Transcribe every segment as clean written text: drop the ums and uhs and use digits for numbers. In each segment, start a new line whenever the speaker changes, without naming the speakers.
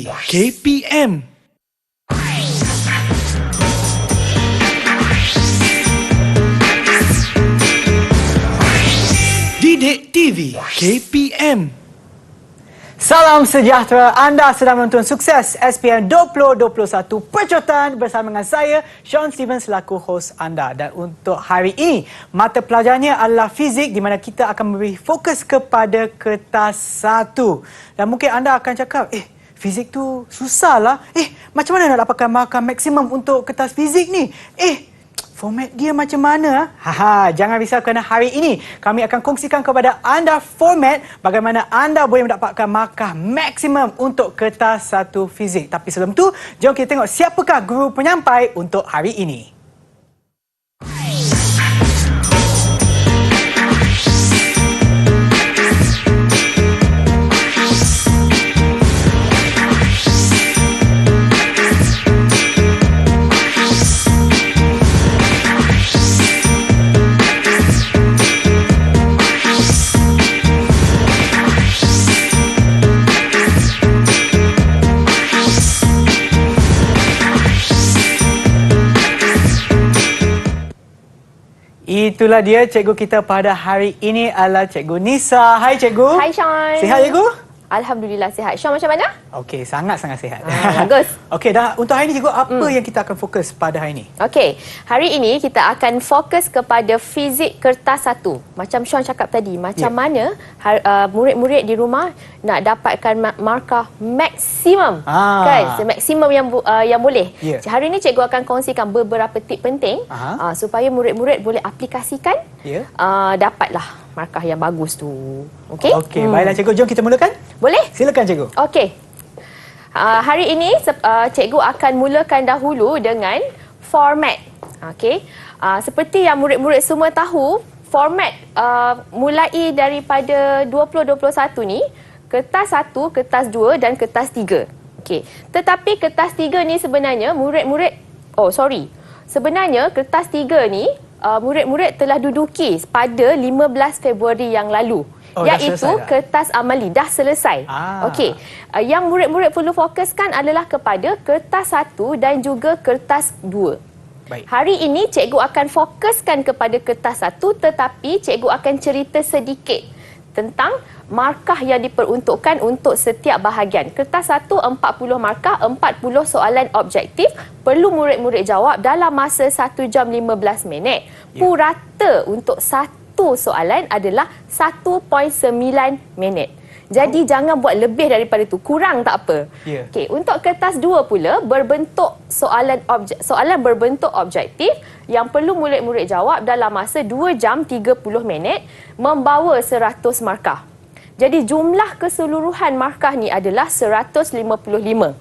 TV KPM. Didik TV KPM.
Salam sejahtera, anda sedang menonton Sukses SPM 2021 Percotan bersama dengan saya, Sean Steven selaku hos anda. Dan untuk hari ini, mata pelajarannya adalah fizik di mana kita akan memberi fokus kepada kertas 1. Dan mungkin anda akan cakap, fizik tu susah lah. Macam mana nak dapatkan markah maksimum untuk kertas fizik ni? Format dia macam mana? Jangan risau kerana hari ini kami akan kongsikan kepada anda format bagaimana anda boleh mendapatkan markah maksimum untuk kertas 1 fizik. Tapi sebelum tu, jom kita tengok siapakah guru penyampai untuk hari ini. Itulah dia cikgu kita pada hari ini adalah Cikgu Nisa. Hai Cikgu.
Hai Sean.
Sihat Cikgu?
Alhamdulillah sihat. Sean macam mana?
Okey, sangat-sangat sihat.
Bagus.
Okey, dah untuk hari ini Cikgu, apa yang kita akan fokus pada hari ini?
Okey, hari ini kita akan fokus kepada fizik kertas 1. Macam Sean cakap tadi, macam mana murid-murid di rumah nak dapatkan markah maksimum. Kan? Maksimum yang boleh. Hari ini cikgu akan kongsikan beberapa tip penting supaya murid-murid boleh aplikasikan dapatlah markah yang bagus tu. Okey?
Okey, baiklah cikgu, jom kita mulakan.
Boleh?
Silakan cikgu.
Okey. Hari ini cikgu akan mulakan dahulu dengan format. Okey. Seperti yang murid-murid semua tahu, format mulai daripada 2021 ni, kertas 1, kertas 2 dan kertas 3. Okey. Tetapi kertas 3 ni sebenarnya sebenarnya kertas 3 ni murid-murid telah duduki pada 15 Februari yang lalu. Iaitu kertas amali dah selesai. Okey. Yang murid-murid perlu fokuskan adalah kepada kertas 1 dan juga kertas 2.
Baik.
Hari ini cikgu akan fokuskan kepada kertas 1, tetapi cikgu akan cerita sedikit tentang markah yang diperuntukkan untuk setiap bahagian. Kertas 1 40 markah, 40 soalan objektif, perlu murid-murid jawab dalam masa 1 jam 15 minit. Purata untuk satu soalan adalah 1.9 minit. Jadi jangan buat lebih daripada itu, kurang tak apa. Okey, untuk kertas 2 pula berbentuk soalan berbentuk objektif yang perlu murid-murid jawab dalam masa 2 jam 30 minit, membawa 100 markah. Jadi jumlah keseluruhan markah ni adalah 155.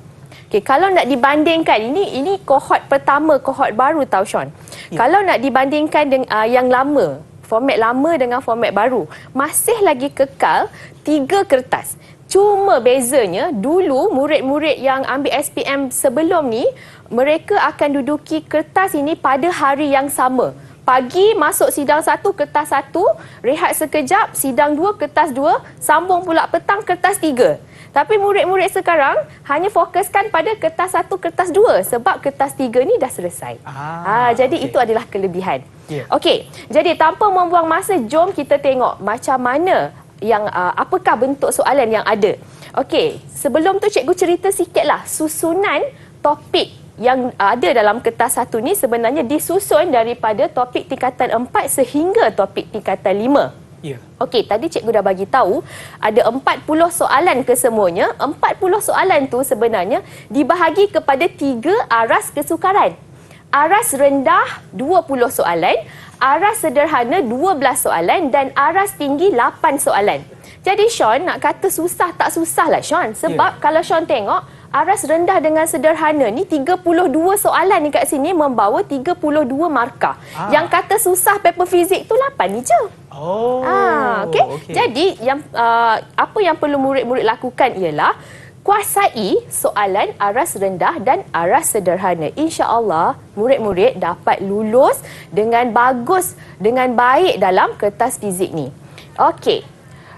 Okey, kalau nak dibandingkan, ini kohort pertama, kohort baru tau Sean. Kalau nak dibandingkan dengan yang lama, format lama dengan format baru, masih lagi kekal 3 kertas. Cuma bezanya, dulu murid-murid yang ambil SPM sebelum ni, mereka akan duduki kertas ini pada hari yang sama. Pagi masuk sidang 1, kertas 1, rehat sekejap, sidang 2, kertas 2, sambung pula petang, kertas 3. Tapi murid-murid sekarang hanya fokuskan pada kertas 1, kertas 2 sebab kertas 3 ni dah selesai. Jadi itu adalah kelebihan. Okey, jadi tanpa membuang masa, jom kita tengok macam mana apakah bentuk soalan yang ada. Okey, sebelum tu cikgu cerita sikitlah susunan topik yang ada dalam kertas 1 ni sebenarnya disusun daripada topik tingkatan 4 sehingga topik tingkatan 5. Okey, tadi cikgu dah bagi tahu ada 40 soalan kesemuanya. 40 soalan tu sebenarnya dibahagi kepada 3 aras kesukaran. Aras rendah 20 soalan, aras sederhana 12 soalan dan aras tinggi 8 soalan. Jadi Sean nak kata susah tak susah lah Sean. Sebab kalau Sean tengok, aras rendah dengan sederhana ni 32 soalan ni kat sini membawa 32 markah. Yang kata susah paper fizik tu 8 ni je. Okay. Jadi apa yang perlu murid-murid lakukan ialah kuasai soalan aras rendah dan aras sederhana. InsyaAllah murid-murid dapat lulus dengan bagus, dengan baik dalam kertas fizik ni. Okey.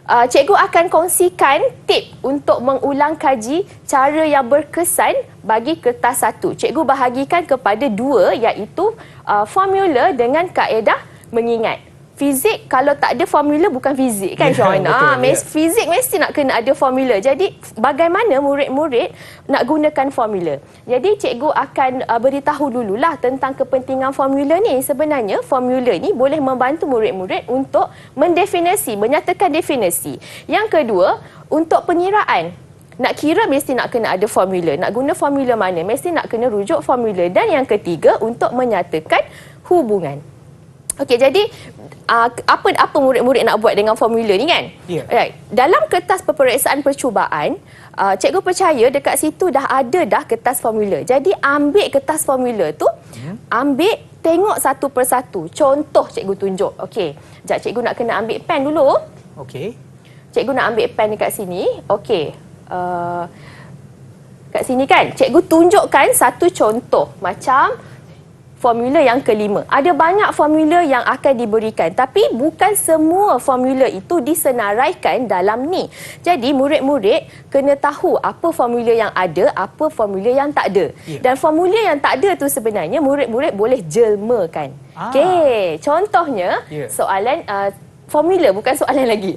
cikgu akan kongsikan tip untuk mengulang kaji cara yang berkesan bagi kertas 1. Cikgu bahagikan kepada 2, iaitu formula dengan kaedah mengingat. Fizik kalau tak ada formula bukan fizik kan, Sean? Fizik mesti nak kena ada formula. Jadi bagaimana murid-murid nak gunakan formula? Jadi cikgu akan beritahu dululah tentang kepentingan formula ni. Sebenarnya formula ni boleh membantu murid-murid untuk mendefinisi, menyatakan definisi. Yang kedua, untuk pengiraan. Nak kira mesti nak kena ada formula. Nak guna formula mana? Mesti nak kena rujuk formula. Dan yang ketiga, untuk menyatakan hubungan. Okey, jadi apa murid-murid nak buat dengan formula ni kan?
Yeah.
Right. Dalam kertas peperiksaan percubaan, cikgu percaya dekat situ dah ada kertas formula. Jadi ambil kertas formula tu, ambil, tengok satu persatu. Contoh cikgu tunjuk. Okey. Sekejap, cikgu nak kena ambil pen dulu.
Okey.
Cikgu nak ambil pen dekat sini. Okey. Kat sini kan, cikgu tunjukkan satu contoh. Macam formula yang kelima. Ada banyak formula yang akan diberikan, tapi bukan semua formula itu disenaraikan dalam ni. Jadi murid-murid kena tahu apa formula yang ada, apa formula yang tak ada. Dan formula yang tak ada tu sebenarnya murid-murid boleh jelmakan. Okey, contohnya soalan formula, bukan soalan lagi.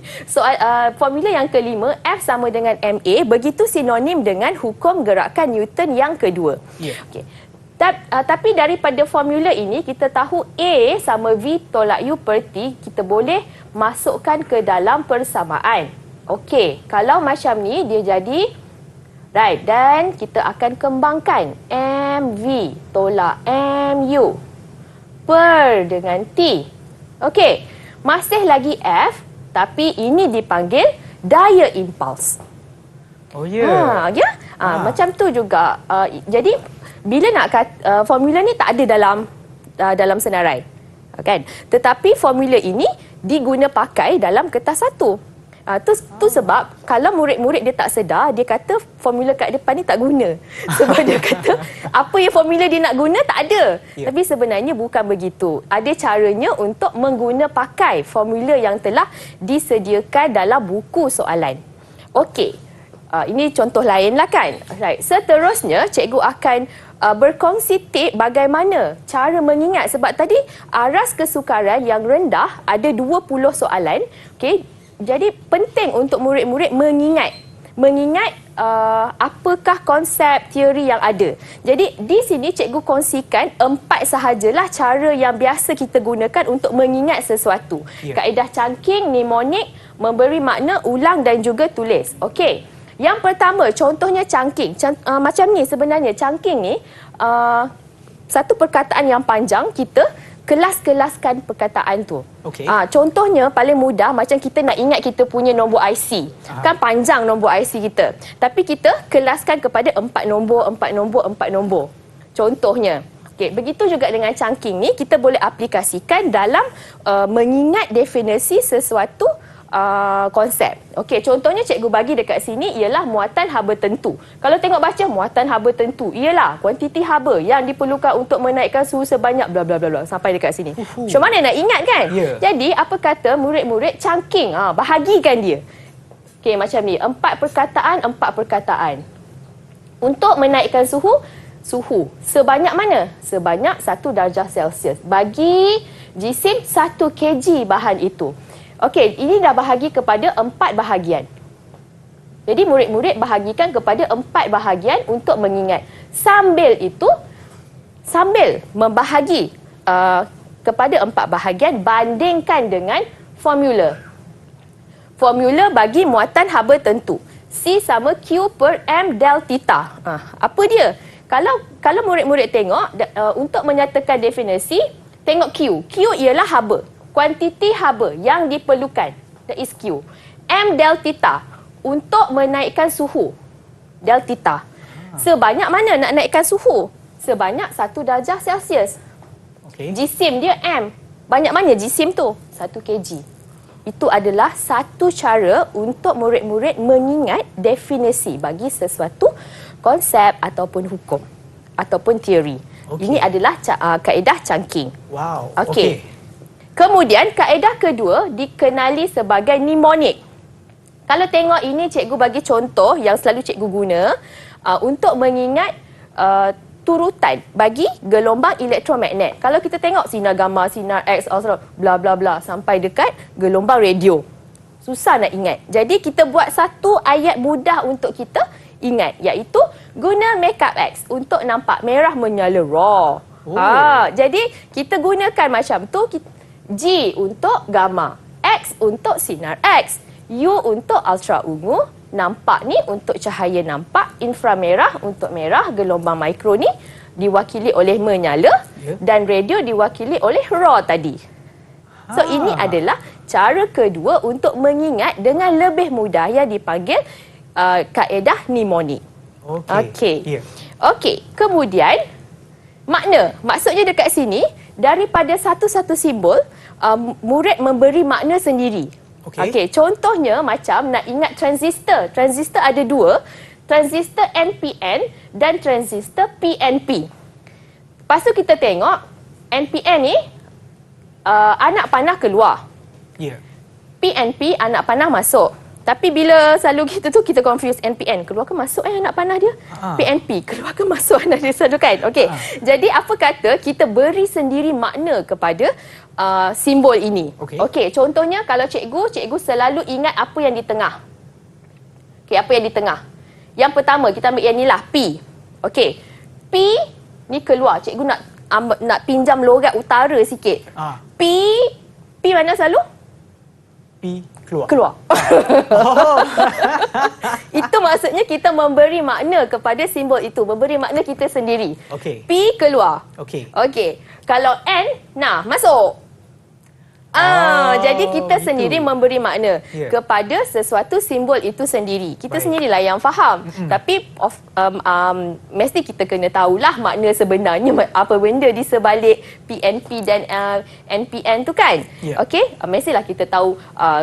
Formula yang kelima, F sama dengan MA, begitu sinonim dengan hukum gerakan Newton yang kedua. Okey. Tapi daripada formula ini, kita tahu A sama V tolak U per T, kita boleh masukkan ke dalam persamaan. Okey, kalau macam ni, dia jadi right. Dan kita akan kembangkan MV tolak MU per dengan T. Okey, masih lagi F, tapi ini dipanggil daya impuls.
Oh ya.
Macam tu juga. Jadi bila nak formula ni tak ada dalam senarai, kan? Tetapi formula ini diguna pakai dalam kertas 1. Tu sebab kalau murid-murid dia tak sedar, dia kata formula kat depan ni tak guna. Sebab dia kata apa yang formula dia nak guna tak ada. Tapi sebenarnya bukan begitu. Ada caranya untuk mengguna pakai formula yang telah disediakan dalam buku soalan. Okey. Ini contoh lain lah kan. Right. Seterusnya, cikgu akan berkongsi tip bagaimana cara mengingat. Sebab tadi aras kesukaran yang rendah ada 20 soalan. Okay. Jadi penting untuk murid-murid mengingat apakah konsep teori yang ada. Jadi di sini cikgu kongsikan 4 sahajalah cara yang biasa kita gunakan untuk mengingat sesuatu. Kaedah cangking, mnemonik, memberi makna, ulang dan juga tulis. Okey. Yang pertama, contohnya cangking. Macam ni sebenarnya. Cangking ni, satu perkataan yang panjang, kita kelas-kelaskan perkataan tu. Contohnya, paling mudah, macam kita nak ingat kita punya nombor IC. Kan panjang nombor IC kita. Tapi kita kelaskan kepada 4 nombor. Contohnya. Okay, begitu juga dengan cangking ni, kita boleh aplikasikan dalam mengingat definisi sesuatu konsep. Okey, contohnya cikgu bagi dekat sini ialah muatan haba tentu. Kalau tengok baca muatan haba tentu ialah kuantiti haba yang diperlukan untuk menaikkan suhu sebanyak bla bla bla bla sampai dekat sini. Macam mana nak ingat kan? Jadi apa kata murid-murid cangking, bahagikan dia. Okey, macam ni, 4 perkataan. Untuk menaikkan suhu sebanyak mana? Sebanyak 1 darjah Celsius. Bagi jisim 1 kg bahan itu. Okey, ini dah bahagi kepada 4 bahagian. Jadi murid-murid bahagikan kepada 4 bahagian untuk mengingat. Sambil membahagi kepada 4 bahagian, bandingkan dengan formula. Formula bagi muatan haba tentu. C sama Q per M del theta. Apa dia? Kalau murid-murid tengok, untuk menyatakan definisi, tengok Q. Q ialah haba. Kuantiti haba yang diperlukan, that is Q. M del theta, untuk menaikkan suhu, del theta. Sebanyak mana nak naikkan suhu? Sebanyak 1 darjah Celsius. Jisim dia M. Banyak mana jisim tu? 1 kg. Itu adalah satu cara untuk murid-murid mengingat definisi bagi sesuatu konsep ataupun hukum ataupun teori. Ini adalah kaedah cangking.
Wow.
Okey. Kemudian kaedah kedua dikenali sebagai mnemonik. Kalau tengok ini, cikgu bagi contoh yang selalu cikgu guna untuk mengingat turutan bagi gelombang elektromagnet. Kalau kita tengok sinar gamma, sinar X, bla bla bla sampai dekat gelombang radio. Susah nak ingat. Jadi kita buat satu ayat mudah untuk kita ingat, iaitu guna makeup X untuk nampak merah menyala raw. Jadi kita gunakan macam tu. G untuk gamma, X untuk sinar X, U untuk ultra ungu, nampak ni untuk cahaya nampak, inframerah untuk merah, gelombang mikro ni diwakili oleh menyala dan radio diwakili oleh raw tadi. So ini adalah cara kedua untuk mengingat dengan lebih mudah yang dipanggil kaedah mnemonik. Okey. Kemudian makna. Maksudnya dekat sini daripada satu-satu simbol murid memberi makna sendiri. Okey, contohnya macam nak ingat transistor. Transistor ada dua, transistor NPN dan transistor PNP. Lepas tu kita tengok NPN ni anak panah keluar. PNP anak panah masuk. Tapi bila selalu kita confuse NPN, keluar ke masuk anak panah dia? PNP, keluar ke masuk anak dia selalu kan? Okey. Jadi apa kata kita beri sendiri makna kepada simbol ini. Okey, contohnya kalau cikgu selalu ingat apa yang di tengah. Okey, apa yang di tengah? Yang pertama kita ambil yang ni lah, P. Okey. P ni keluar. Cikgu nak pinjam logat utara sikit. P mana selalu?
P keluar.
Itu maksudnya kita memberi makna kepada simbol itu, memberi makna kita sendiri. P keluar. Okey. Kalau N, nah masuk. Jadi kita sendiri memberi makna kepada sesuatu simbol itu sendiri. Kita sendirilah yang faham. Tapi mesti kita kena tahulah makna sebenarnya apa benda di sebalik PNP dan NPN tu kan. Okey, mestilah kita tahu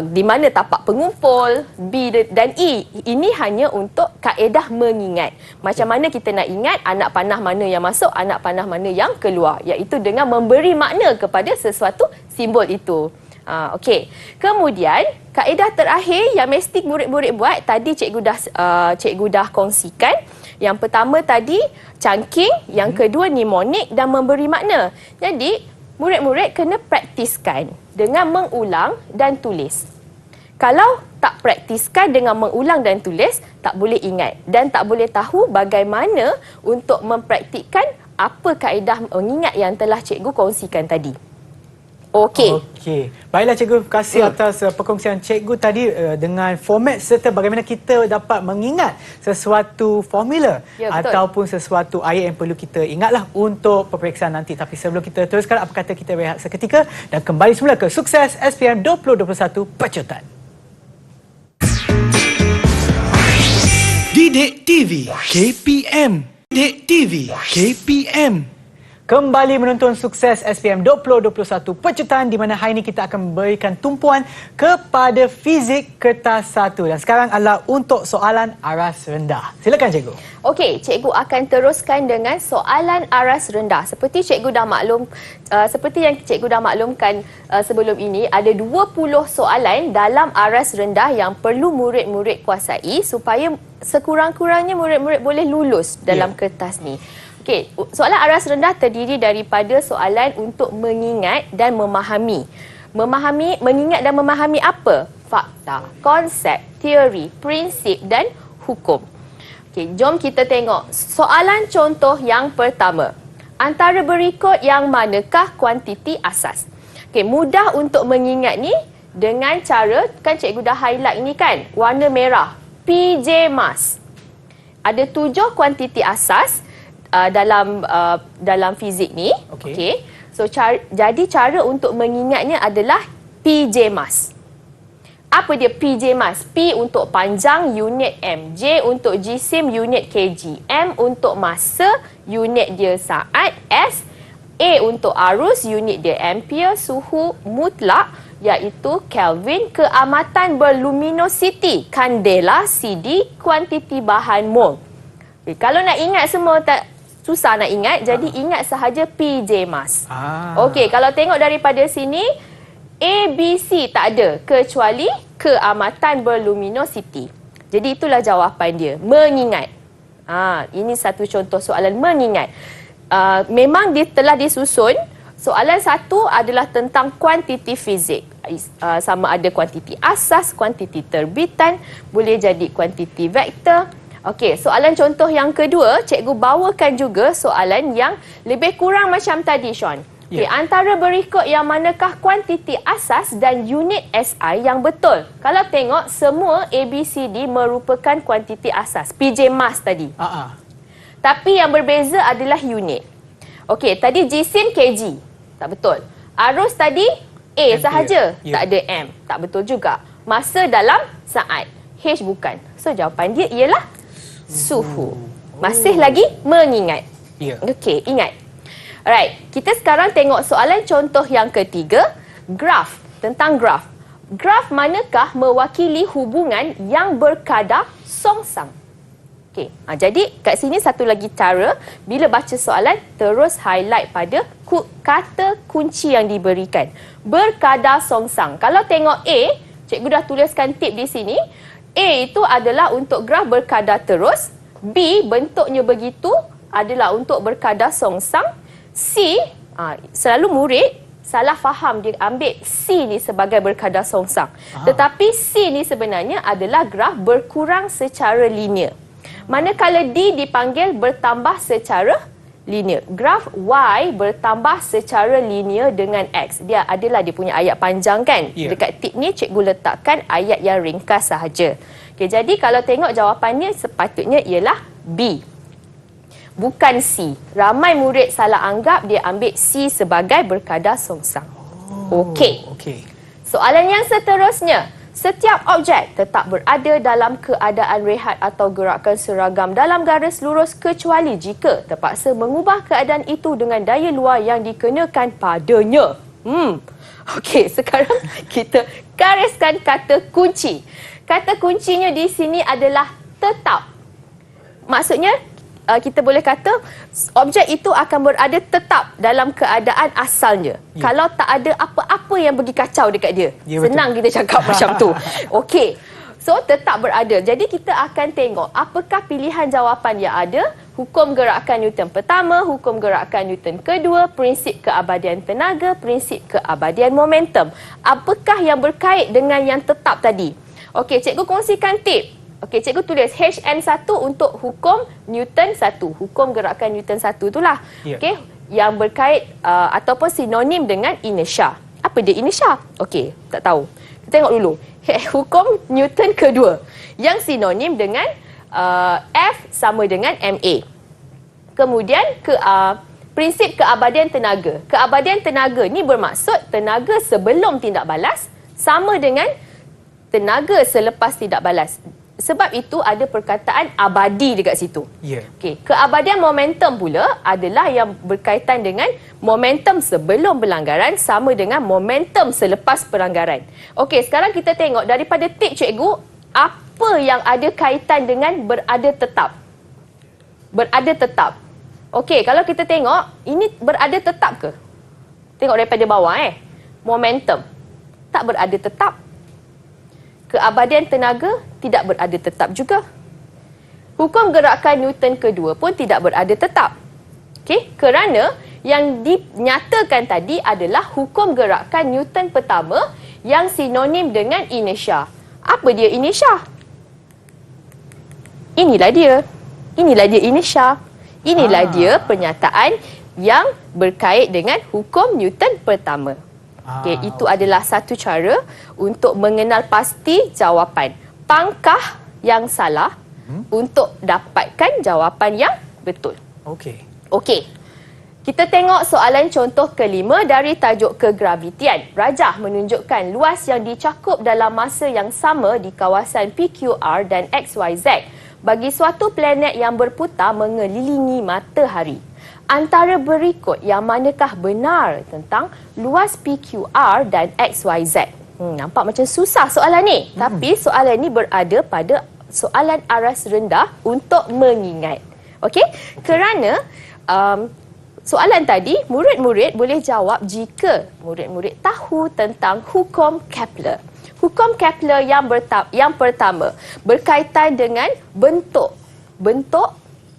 di mana tapak pengumpul B dan E. Ini hanya untuk kaedah mengingat. Macam mana kita nak ingat anak panah mana yang masuk, anak panah mana yang keluar, iaitu dengan memberi makna kepada sesuatu simbol itu. Okey. Kemudian kaedah terakhir yang mesti murid-murid buat, tadi cikgu dah kongsikan. Yang pertama tadi chunking, yang kedua mnemonik dan memberi makna. Jadi murid-murid kena praktiskan dengan mengulang dan tulis. Kalau tak praktiskan dengan mengulang dan tulis, tak boleh ingat dan tak boleh tahu bagaimana untuk mempraktikkan apa kaedah mengingat yang telah cikgu kongsikan tadi. Okey.
Baiklah cikgu, terima kasih atas perkongsian cikgu tadi dengan format serta bagaimana kita dapat mengingat sesuatu formula ataupun sesuatu ayat yang perlu kita ingatlah untuk peperiksaan nanti. Tapi sebelum kita teruskan, apa kata kita berehat seketika dan kembali semula ke Sukses SPM 2021 Pecutan.
Didik TV KPM. Didik TV KPM.
Kembali menonton Sukses SPM 2021 Pecutan, di mana hari ini kita akan memberikan tumpuan kepada fizik kertas 1. Dan sekarang adalah untuk soalan aras rendah. Silakan cikgu.
Okey, cikgu akan teruskan dengan soalan aras rendah. Seperti yang cikgu dah maklumkan sebelum ini, ada 20 soalan dalam aras rendah yang perlu murid-murid kuasai supaya sekurang-kurangnya murid-murid boleh lulus dalam kertas ni. Okey, soalan aras rendah terdiri daripada soalan untuk mengingat dan memahami. Mengingat dan memahami apa? Fakta, konsep, teori, prinsip dan hukum. Okey, jom kita tengok soalan contoh yang pertama. Antara berikut yang manakah kuantiti asas? Okey, mudah untuk mengingat ni dengan cara, kan cikgu dah highlight ni kan, warna merah, PJ Mass. Ada 7 kuantiti asas dalam fizik ni. Okey. So jadi cara untuk mengingatnya adalah PJ Mass. Apa dia PJ Mass? P untuk panjang, unit M. J untuk jisim, unit kg. M untuk masa, unit dia saat. S, A untuk arus, unit dia ampere. Suhu mutlak iaitu Kelvin. Keamatan berluminositi, kandela. CD, kuantiti bahan mol. Kalau nak ingat semua susah nak ingat, jadi ingat sahaja PJ Mass. Okey, kalau tengok daripada sini, ABC tak ada kecuali keamatan berluminositi. Jadi itulah jawapan dia, mengingat. Ini satu contoh soalan mengingat. Memang dia telah disusun. Soalan satu adalah tentang kuantiti fizik. Sama ada kuantiti asas, kuantiti terbitan, boleh jadi kuantiti vektor. Okey, soalan contoh yang kedua, cikgu bawakan juga soalan yang lebih kurang macam tadi, Sean. Okay, antara berikut yang manakah kuantiti asas dan unit SI yang betul? Kalau tengok, semua ABCD merupakan kuantiti asas. PJ Mas tadi. Tapi yang berbeza adalah unit. Okey, tadi jisim kg. Tak betul. Arus tadi A sahaja. Tak ada M. Tak betul juga. Masa dalam saat. H bukan. So, jawapan dia ialah suhu. Masih lagi mengingat. Okey, ingat. Alright, kita sekarang tengok soalan contoh yang ketiga, graf, tentang graf. Graf manakah mewakili hubungan yang berkadar songsang? Okey, jadi kat sini satu lagi cara, bila baca soalan, terus highlight pada kata kunci yang diberikan. Berkadar songsang. Kalau tengok A, cikgu dah tuliskan tip di sini. A itu adalah untuk graf berkadar terus. B, bentuknya begitu, adalah untuk berkadar songsang. C, selalu murid salah faham, dia ambil C ni sebagai berkadar songsang. Tetapi C ni sebenarnya adalah graf berkurang secara linear. Manakala D dipanggil bertambah secara linear. Graf Y bertambah secara linear dengan X. Dia punya ayat panjang kan? Dekat tip ni cikgu letakkan ayat yang ringkas sahaja. Okay, jadi kalau tengok jawapannya sepatutnya ialah B. Bukan C. Ramai murid salah anggap dia ambil C sebagai berkadar songsang. Okey. Soalan yang seterusnya. Setiap objek tetap berada dalam keadaan rehat atau gerakan seragam dalam garis lurus kecuali jika terpaksa mengubah keadaan itu dengan daya luar yang dikenakan padanya. Okey, sekarang kita gariskan kata kunci. Kata kuncinya di sini adalah tetap. Maksudnya, kita boleh kata objek itu akan berada tetap dalam keadaan asalnya. Kalau tak ada apa-apa yang pergi kacau dekat dia. Senang kita cakap macam tu. Okey. So, tetap berada. Jadi, kita akan tengok apakah pilihan jawapan yang ada. Hukum gerakan Newton pertama, hukum gerakan Newton kedua, prinsip keabadian tenaga, prinsip keabadian momentum. Apakah yang berkait dengan yang tetap tadi? Okey, cikgu kongsikan tip. Okey, cikgu tulis HN1 untuk hukum Newton 1. Hukum gerakan Newton 1 itulah. Okey, yang berkait ataupun sinonim dengan inersia. Apa dia inersia? Okey, tak tahu. Kita tengok dulu. Hukum Newton kedua yang sinonim dengan F sama dengan MA. Kemudian prinsip keabadian tenaga. Keabadian tenaga ni bermaksud tenaga sebelum tindak balas sama dengan tenaga selepas tindak balas. Sebab itu ada perkataan abadi dekat situ. Okey, keabadian momentum pula adalah yang berkaitan dengan momentum sebelum pelanggaran sama dengan momentum selepas pelanggaran. Okey, sekarang kita tengok daripada tip cikgu, apa yang ada kaitan dengan berada tetap. Berada tetap. Okey, kalau kita tengok, ini berada tetap ke? Tengok daripada bawah momentum. Tak berada tetap. Keabadian tenaga tidak berada tetap juga. Hukum gerakan Newton kedua pun tidak berada tetap. Okey, kerana yang dinyatakan tadi adalah hukum gerakan Newton pertama yang sinonim dengan inersia. Apa dia inersia? Inilah dia. Inilah dia inersia. Inilah dia pernyataan yang berkait dengan hukum Newton pertama. Okay, itu adalah satu cara untuk mengenal pasti jawapan. Pangkah yang salah untuk dapatkan jawapan yang betul. Okey. Kita tengok soalan contoh kelima dari tajuk kegravitian. Rajah menunjukkan luas yang dicakup dalam masa yang sama di kawasan PQR dan XYZ bagi suatu planet yang berputar mengelilingi matahari. Antara berikut yang manakah benar tentang luas PQR dan XYZ? Nampak macam susah soalan ni. Tapi soalan ni berada pada soalan aras rendah untuk mengingat. Okey? Kerana soalan tadi, murid-murid boleh jawab jika murid-murid tahu tentang hukum Kepler. Hukum Kepler yang pertama berkaitan dengan bentuk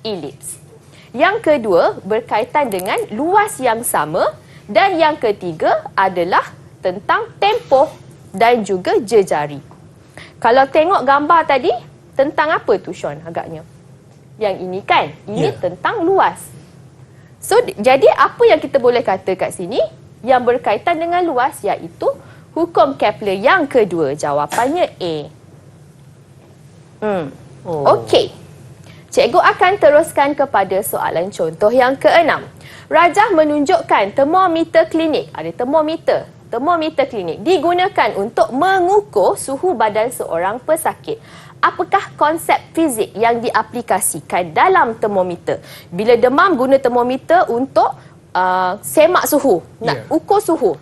elips. Yang kedua berkaitan dengan luas yang sama dan yang ketiga adalah tentang tempoh dan juga jejari. Kalau tengok gambar tadi, tentang apa tu Sean agaknya? Yang ini kan, ini tentang luas. So, jadi apa yang kita boleh kata kat sini yang berkaitan dengan luas iaitu hukum Kepler yang kedua. Jawapannya A. Okey. Cikgu akan teruskan kepada soalan contoh yang keenam. Rajah menunjukkan termometer klinik. Ada termometer. Termometer klinik digunakan untuk mengukur suhu badan seorang pesakit. Apakah konsep fizik yang diaplikasikan dalam termometer? Bila demam, guna termometer untuk semak suhu, nak ukur suhu.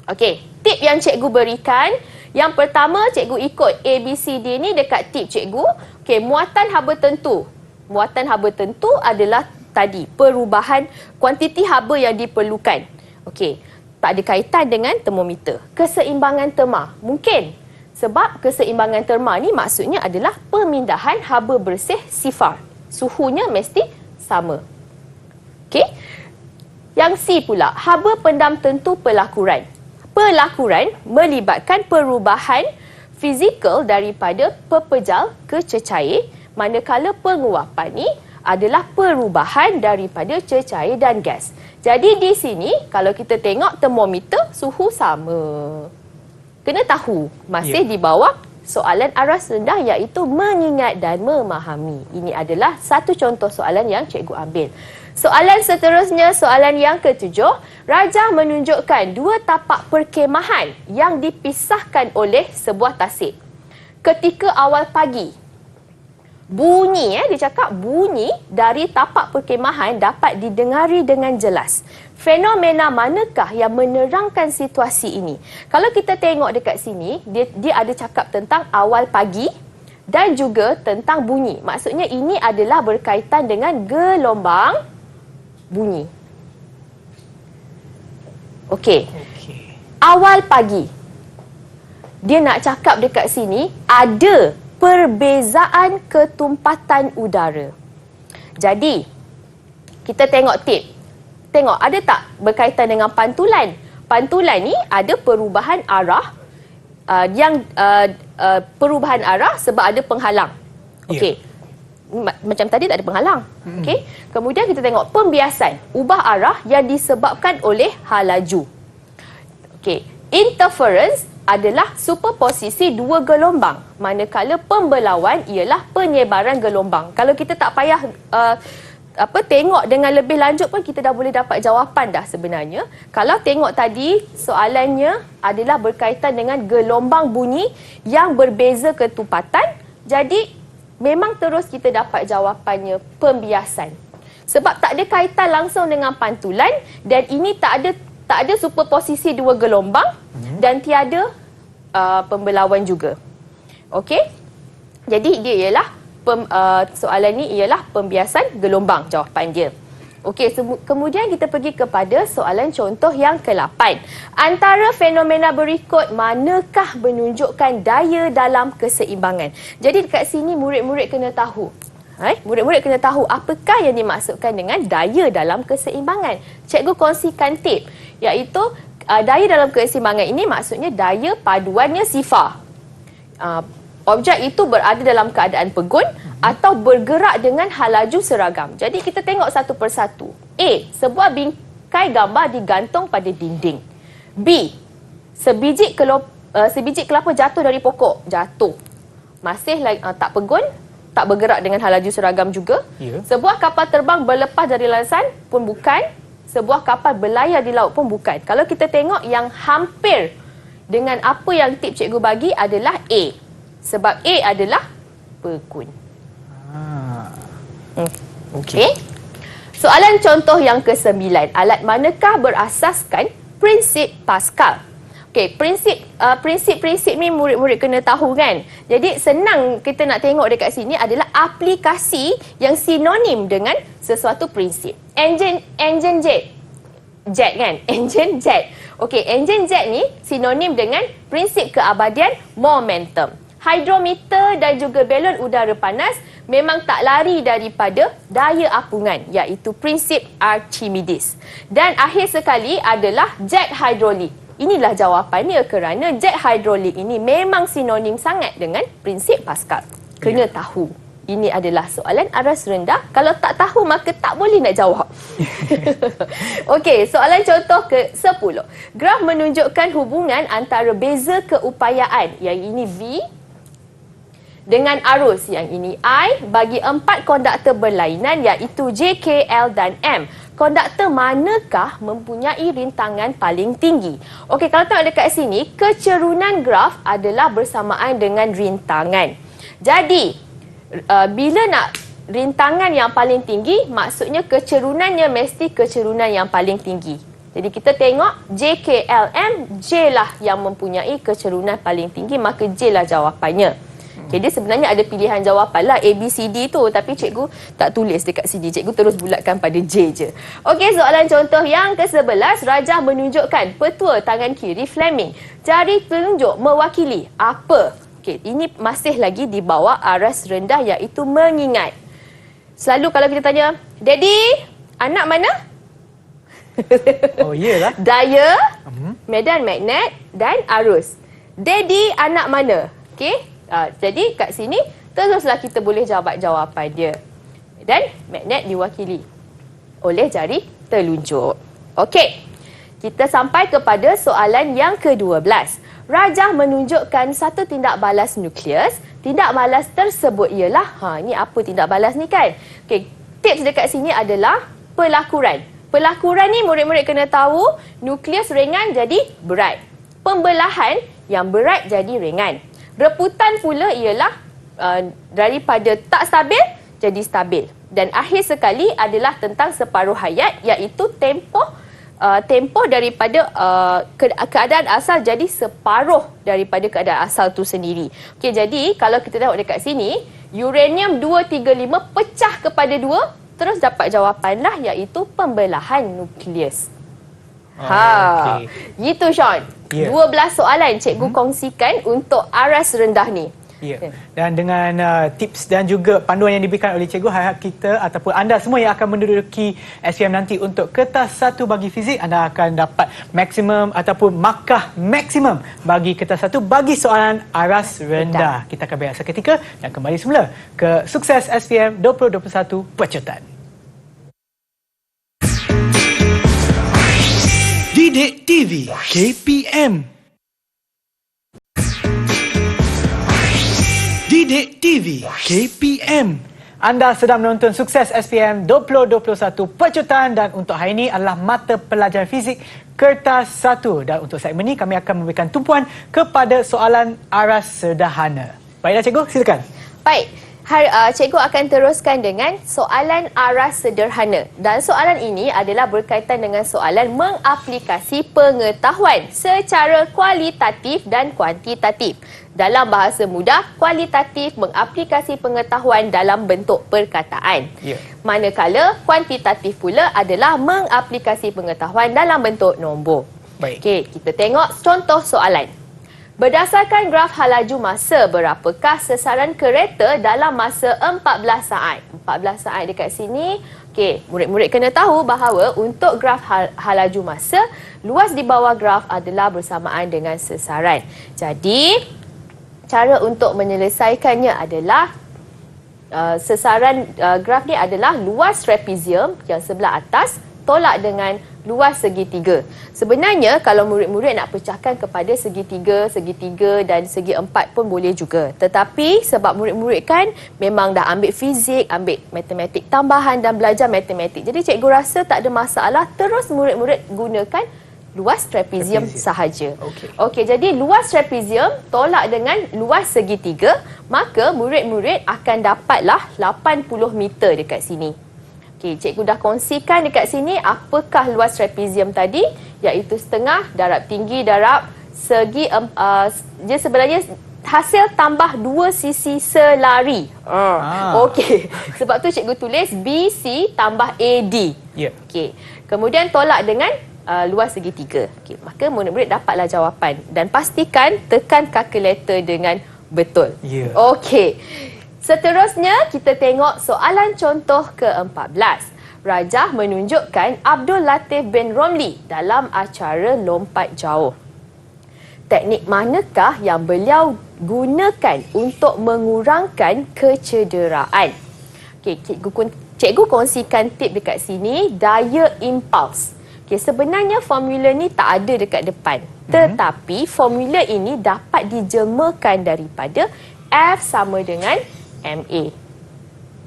Okey, tip yang cikgu berikan, yang pertama cikgu ikut ABCD ni dekat tip cikgu. Okey, muatan haba tentu. Muatan haba tentu adalah tadi perubahan kuantiti haba yang diperlukan. Okey, tak ada kaitan dengan termometer. Keseimbangan terma, mungkin. Sebab keseimbangan terma ni maksudnya adalah pemindahan haba bersih sifar. Suhunya mesti sama. Okey. Yang C pula, haba pendam tentu pelakuran. Pelakuran melibatkan perubahan fizikal daripada pepejal ke cecair, manakala penguapan ni adalah perubahan daripada cecair dan gas. Jadi di sini kalau kita tengok termometer suhu sama. Kena tahu masih di bawah soalan aras rendah iaitu mengingat dan memahami. Ini adalah satu contoh soalan yang cikgu ambil. Soalan seterusnya, soalan yang ketujuh. Rajah menunjukkan dua tapak perkemahan yang dipisahkan oleh sebuah tasik. Ketika awal pagi, bunyi, dia cakap bunyi dari tapak perkemahan dapat didengari dengan jelas. Fenomena manakah yang menerangkan situasi ini? Kalau kita tengok dekat sini, dia ada cakap tentang awal pagi dan juga tentang bunyi. Maksudnya ini adalah berkaitan dengan gelombang bunyi. Okey. Awal pagi. Dia nak cakap dekat sini ada perbezaan ketumpatan udara. Jadi, kita tengok tip. Tengok, ada tak berkaitan dengan pantulan? Pantulan ni ada perubahan arah perubahan arah sebab ada penghalang. Okey. Macam tadi tak ada penghalang. Okey. Kemudian kita tengok pembiasan, ubah arah yang disebabkan oleh hal laju. Okey. Interference adalah superposisi dua gelombang, manakala pembelauan ialah penyebaran gelombang. Kalau kita tak payah tengok dengan lebih lanjut pun kita dah boleh dapat jawapan dah sebenarnya. Kalau tengok tadi soalannya adalah berkaitan dengan gelombang bunyi yang berbeza ketumpatan, jadi memang terus kita dapat jawapannya pembiasan. Sebab tak ada kaitan langsung dengan pantulan dan ini tak ada superposisi dua gelombang dan tiada pembelauan juga. Okey? Jadi dia ialah soalan ni ialah pembiasan gelombang jawapan dia. Okey, kemudian kita pergi kepada soalan contoh yang ke-8. Antara fenomena berikut manakah menunjukkan daya dalam keseimbangan? Jadi dekat sini murid-murid kena tahu. Murid-murid kena tahu apakah yang dimaksudkan dengan daya dalam keseimbangan. Cikgu kongsikan tip, iaitu daya dalam keseimbangan ini maksudnya daya paduannya sifar. Objek itu berada dalam keadaan pegun atau bergerak dengan hal laju seragam. Jadi kita tengok satu persatu. A. Sebuah bingkai gambar digantung pada dinding. B. Sebiji kelapa jatuh dari pokok. Jatuh. Masih tak pegun, tak bergerak dengan hal laju seragam juga. Sebuah kapal terbang berlepas dari landasan pun bukan. Sebuah kapal berlayar di laut pun bukan. Kalau kita tengok yang hampir dengan apa yang tip cikgu bagi adalah A. Sebab A adalah pegun. Okey. Soalan contoh yang ke-9. Alat manakah berasaskan prinsip Pascal? Okey, prinsip-prinsip ni murid-murid kena tahu kan. Jadi senang kita nak tengok dekat sini adalah aplikasi yang sinonim dengan sesuatu prinsip. Enjin jet kan? Enjin jet. Okey, enjin jet ni sinonim dengan prinsip keabadian momentum. Hidrometer dan juga belon udara panas memang tak lari daripada daya apungan, iaitu prinsip Archimedes. Dan akhir sekali adalah jet hidrolik. Inilah jawapannya kerana jet hidrolik ini memang sinonim sangat dengan prinsip Pascal. Kena tahu. Ini adalah soalan aras rendah. Kalau tak tahu maka tak boleh nak jawab. Okey, soalan contoh ke-10. Graf menunjukkan hubungan antara beza keupayaan, yang ini V, dengan arus, yang ini I, bagi 4 konduktor berlainan iaitu J, K, L dan M. Konduktor manakah mempunyai rintangan paling tinggi? Okey, kalau tengok dekat sini, kecerunan graf adalah bersamaan dengan rintangan. Jadi, bila nak rintangan yang paling tinggi, maksudnya kecerunannya mesti kecerunan yang paling tinggi. Jadi kita tengok J, K, L, M, J lah yang mempunyai kecerunan paling tinggi, maka J lah jawapannya. Jadi sebenarnya ada pilihan jawapan lah A, B, C, D tu, tapi cikgu tak tulis dekat sini. Cikgu terus bulatkan pada J je. Okey, soalan contoh yang ke-11. Rajah menunjukkan petua tangan kiri Fleming. Jari telunjuk mewakili apa? Okey, ini masih lagi di bawah aras rendah iaitu mengingat. Selalu kalau kita tanya, Daddy, anak mana?
Oh, iyalah.
Daya, medan magnet dan arus. Daddy, anak mana? Okey. Jadi kat sini teruslah kita boleh jawab jawapan dia. Dan magnet diwakili oleh jari telunjuk. Okey. Kita sampai kepada soalan yang ke-12. Rajah menunjukkan satu tindak balas nukleus. Tindak balas tersebut ialah, ini apa tindak balas ni kan? Okey, tips dekat sini adalah pelakuran. Pelakuran ni murid-murid kena tahu, nukleus ringan jadi berat. Pembelahan yang berat jadi ringan. Reputan pula ialah daripada tak stabil jadi stabil. Dan akhir sekali adalah tentang separuh hayat, iaitu tempoh daripada keadaan asal jadi separuh daripada keadaan asal tu sendiri. Okey, jadi kalau kita tengok dekat sini, uranium 235 pecah kepada 2, terus dapat jawapan lah, iaitu pembelahan nukleus. Okay. Gitu Sean. 12 soalan cikgu kongsikan untuk aras rendah ni.
Dan dengan tips dan juga panduan yang diberikan oleh cikgu, harap kita ataupun anda semua yang akan menduduki SPM nanti untuk kertas 1 bagi fizik, anda akan dapat maksimum ataupun markah maksimum bagi kertas 1 bagi soalan aras rendah. Kita akan berehat seketika dan kembali semula ke Sukses SPM 2021 Pecutan.
Didik TV KPM. Didik TV KPM.
Anda sedang menonton Sukses SPM 2021 Pecutan, dan untuk hari ini adalah mata pelajaran fizik kertas 1, dan untuk segmen ini kami akan memberikan tumpuan kepada soalan aras sederhana. Baiklah cikgu, silakan.
Baik. Cikgu akan teruskan dengan soalan aras sederhana. Dan soalan ini adalah berkaitan dengan soalan mengaplikasi pengetahuan secara kualitatif dan kuantitatif. Dalam bahasa mudah, kualitatif mengaplikasi pengetahuan dalam bentuk perkataan. Manakala kuantitatif pula adalah mengaplikasi pengetahuan dalam bentuk nombor.
Baik.
Okey, kita tengok contoh soalan. Berdasarkan graf halaju masa, berapakah sesaran kereta dalam masa 14 saat? 14 saat dekat sini. Okey, murid-murid kena tahu bahawa untuk graf halaju masa, luas di bawah graf adalah bersamaan dengan sesaran. Jadi, cara untuk menyelesaikannya adalah sesaran graf ni adalah luas trapezium yang sebelah atas tolak dengan luas segitiga. Sebenarnya kalau murid-murid nak pecahkan kepada segitiga dan segi empat pun boleh juga. Tetapi sebab murid-murid kan memang dah ambil fizik, ambil matematik tambahan dan belajar matematik. Jadi cikgu rasa tak ada masalah, terus murid-murid gunakan luas trapezium sahaja. Okey, jadi luas trapezium tolak dengan luas segitiga, maka murid-murid akan dapatlah 80 meter dekat sini. Okey, cikgu dah kongsikan dekat sini apakah luas trapezium tadi, iaitu setengah darab tinggi darab dia sebenarnya hasil tambah 2 sisi selari. Okey. Sebab tu cikgu tulis BC tambah AD.
Ya.
Okey. Kemudian tolak dengan luas segitiga. Okey, maka murid-murid dapatlah jawapan dan pastikan tekan kalkulator dengan betul.
Ya.
Okey. Seterusnya kita tengok soalan contoh ke-14. Rajah menunjukkan Abdul Latif bin Romli dalam acara lompat jauh. Teknik manakah yang beliau gunakan untuk mengurangkan kecederaan? Okey, cikgu kongsikan tip dekat sini, daya impuls. Okey, sebenarnya formula ni tak ada dekat depan. Tetapi formula ini dapat dijemakan daripada F sama dengan MA.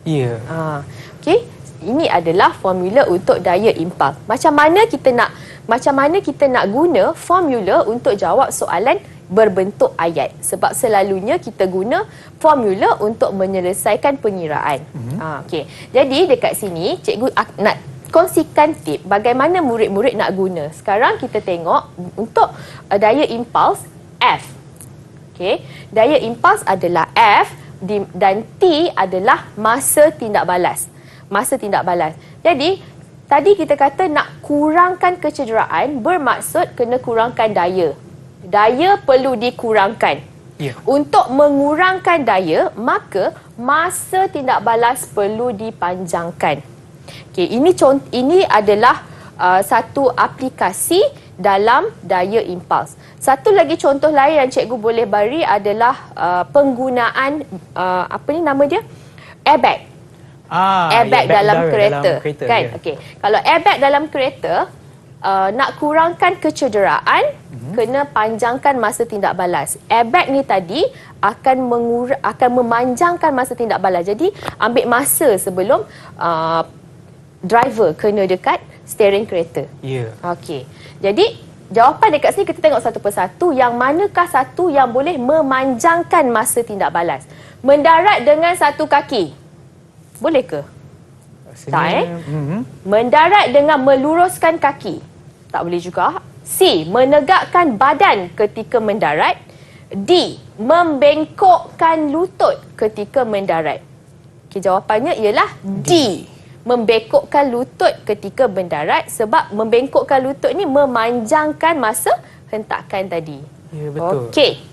Ya.
Okey, ini adalah formula untuk daya impuls. Macam mana kita nak guna formula untuk jawab soalan berbentuk ayat? Sebab selalunya kita guna formula untuk menyelesaikan pengiraan. Okey. Jadi dekat sini cikgu nak kongsikan tip bagaimana murid-murid nak guna. Sekarang kita tengok untuk daya impuls F. Okey. Daya impuls adalah F dan T adalah masa tindak balas. Masa tindak balas. Jadi, tadi kita kata nak kurangkan kecederaan bermaksud kena kurangkan daya. Daya perlu dikurangkan.
Ya.
Untuk mengurangkan daya, maka masa tindak balas perlu dipanjangkan. Okey, ini adalah satu aplikasi dalam daya impuls. Satu lagi contoh lain yang cikgu boleh beri adalah penggunaan airbag. Airbag dalam kereta kan. Ya. Okey. Kalau airbag dalam kereta nak kurangkan kecederaan, kena panjangkan masa tindak balas. Airbag ni tadi akan memanjangkan masa tindak balas. Jadi ambil masa sebelum driver kena dekat steering kereta.
Ya.
Okey. Jadi jawapan dekat sini kita tengok satu persatu, yang manakah satu yang boleh memanjangkan masa tindak balas. Mendarat dengan satu kaki. Boleh ke? Tak Mendarat dengan meluruskan kaki. Tak boleh juga. C. Menegakkan badan ketika mendarat. D. Membengkokkan lutut ketika mendarat. Okay, jawapannya ialah D. Membengkokkan lutut ketika mendarat, sebab membengkokkan lutut ni memanjangkan masa hentakan tadi.
Ya, betul.
Okey.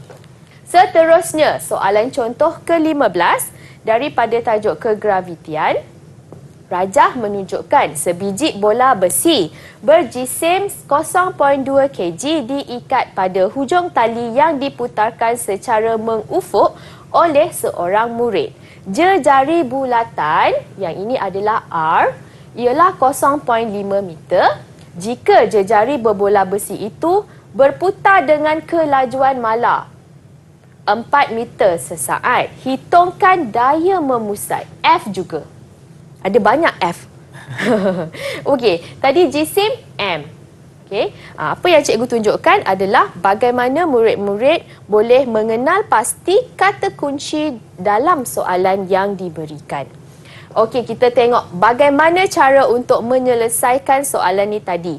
Seterusnya, soalan contoh ke-15. Daripada tajuk kegravitian, Rajah menunjukkan sebiji bola besi berjisim 0.2 kg diikat pada hujung tali yang diputarkan secara mengufuk oleh seorang murid. Jejari bulatan, yang ini adalah R, ialah 0.5 meter. Jika jejari berbola besi itu berputar dengan kelajuan mala 4 meter sesaat, hitungkan daya memusat F juga. Ada banyak F. Okey, tadi jisim M. Okey, apa yang cikgu tunjukkan adalah bagaimana murid-murid boleh mengenal pasti kata kunci dalam soalan yang diberikan. Okey, kita tengok bagaimana cara untuk menyelesaikan soalan ni tadi.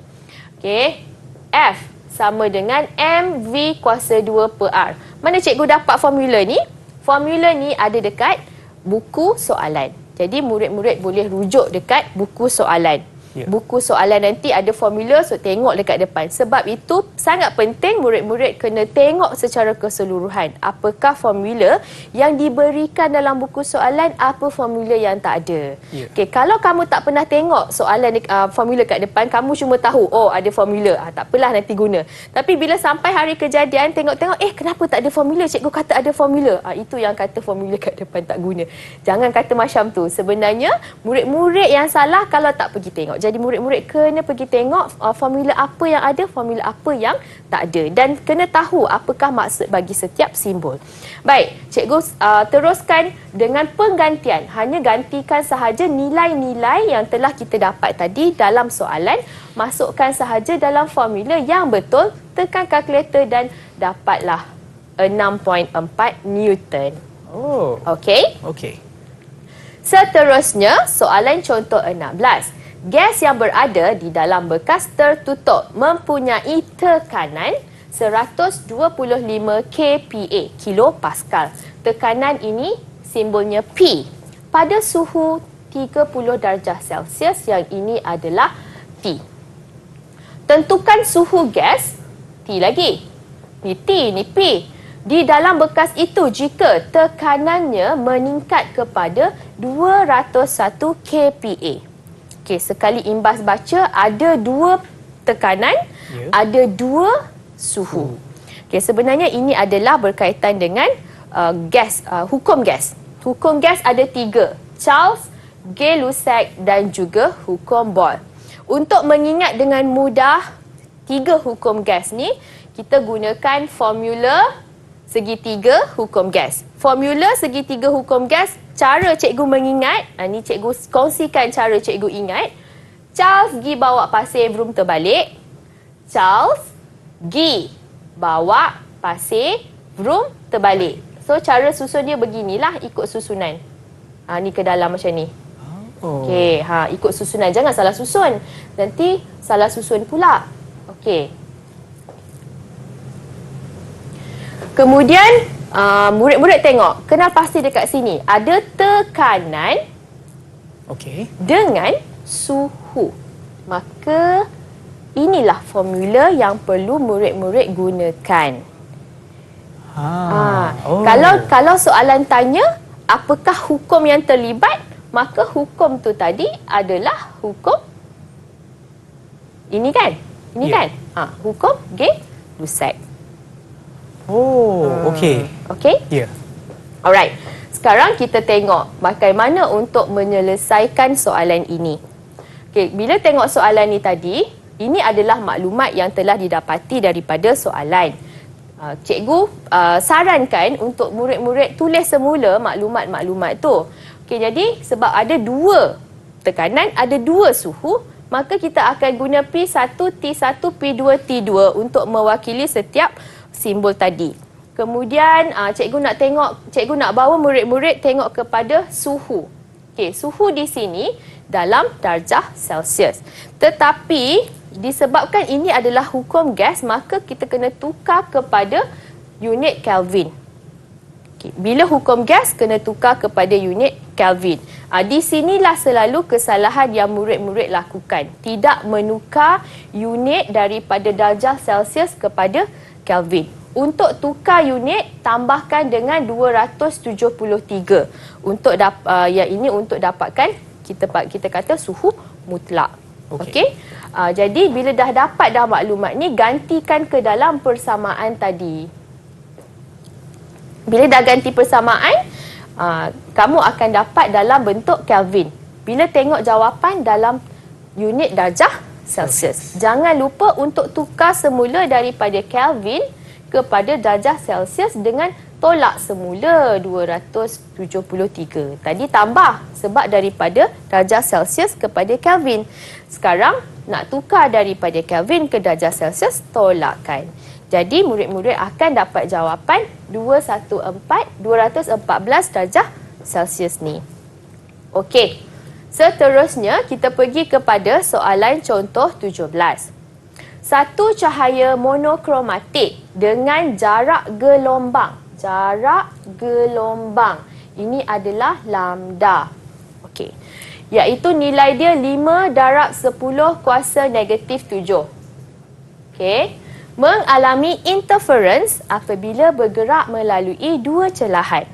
Okey, F sama dengan MV kuasa 2 per R. Mana cikgu dapat formula ni? Formula ni ada dekat buku soalan. Jadi murid-murid boleh rujuk dekat buku soalan. Ya. Buku soalan nanti ada formula, so tengok dekat depan. Sebab itu sangat penting murid-murid kena tengok secara keseluruhan. Apakah formula yang diberikan dalam buku soalan, apa formula yang tak ada. Ya. Okay, kalau kamu tak pernah tengok soalan formula kat depan, kamu cuma tahu, oh ada formula, tak apalah nanti guna. Tapi bila sampai hari kejadian, tengok-tengok, kenapa tak ada formula? Cikgu kata ada formula. Itu yang kata formula kat depan tak guna. Jangan kata macam tu. Sebenarnya, murid-murid yang salah kalau tak pergi tengok. Jadi murid-murid kena pergi tengok formula apa yang ada, formula apa yang tak ada, dan kena tahu apakah maksud bagi setiap simbol. Baik, cikgu teruskan dengan penggantian. Hanya gantikan sahaja nilai-nilai yang telah kita dapat tadi dalam soalan, masukkan sahaja dalam formula yang betul, tekan kalkulator dan dapatlah 6.4 Newton.
Oh.
Okey?
Okey.
Seterusnya, soalan contoh 16. Gas yang berada di dalam bekas tertutup mempunyai tekanan 125 kPa, kilopascal. Tekanan ini simbolnya P. Pada suhu 30 darjah Celsius, yang ini adalah T. Tentukan suhu gas, T lagi. Ni T, ni P. Di dalam bekas itu jika tekanannya meningkat kepada 201 kPa. Okey, sekali imbas baca ada dua tekanan, ada dua suhu. Okey, sebenarnya ini adalah berkaitan dengan hukum gas. Hukum gas ada 3, Charles, Gay-Lussac dan juga hukum Boyle. Untuk mengingat dengan mudah 3 hukum gas ni, kita gunakan formula segitiga hukum gas. Formula segitiga hukum gas, cara cikgu mengingat, ni cikgu kongsikan cara cikgu ingat. Charles pergi bawa pasir vroom terbalik. Charles pergi bawa pasir vroom terbalik. So cara susun dia beginilah, ikut susunan. Ni ke dalam macam ni. Okey, ikut susunan, jangan salah susun. Nanti salah susun pula. Okey. Kemudian murid-murid tengok, kenal pasti dekat sini ada tekanan dengan suhu. Maka inilah formula yang perlu murid-murid gunakan. Kalau soalan tanya apakah hukum yang terlibat, maka hukum tu tadi adalah hukum ini kan? Kan? Hukum Gay-Lussac.
Okey.
Okey?
Ya.
Alright. Sekarang kita tengok bagaimana untuk menyelesaikan soalan ini. Okey, bila tengok soalan ni tadi, ini adalah maklumat yang telah didapati daripada soalan. Cikgu sarankan untuk murid-murid tulis semula maklumat-maklumat tu. Okey, jadi sebab ada 2 tekanan, ada 2 suhu, maka kita akan guna P1, T1, P2, T2 untuk mewakili setiap simbol tadi. Kemudian cikgu nak bawa murid-murid tengok kepada suhu. Okey, suhu di sini dalam darjah Celsius. Tetapi disebabkan ini adalah hukum gas, maka kita kena tukar kepada unit Kelvin. Okay. Bila hukum gas, kena tukar kepada unit Kelvin. Di sinilah selalu kesalahan yang murid-murid lakukan. Tidak menukar unit daripada darjah Celsius kepada Kelvin. Untuk tukar unit, tambahkan dengan 273. Yang ini untuk dapatkan, kita kata suhu mutlak. Okey. Jadi bila dah dapat dah maklumat ni, gantikan ke dalam persamaan tadi. Bila dah ganti persamaan, kamu akan dapat dalam bentuk Kelvin. Bila tengok jawapan dalam unit darjah Celsius. Jangan lupa untuk tukar semula daripada Kelvin kepada darjah Celsius dengan tolak semula 273. Tadi tambah sebab daripada darjah Celsius kepada Kelvin. Sekarang nak tukar daripada Kelvin ke darjah Celsius, tolakkan. Jadi murid-murid akan dapat jawapan 214 darjah Celsius ni. Okey. Seterusnya kita pergi kepada soalan contoh 17. Satu cahaya monokromatik dengan jarak gelombang. Jarak gelombang. Ini adalah lambda. Okey. Iaitu nilai dia 5 darab 10 kuasa negatif 7. Okey. Mengalami interference apabila bergerak melalui 2 celahan.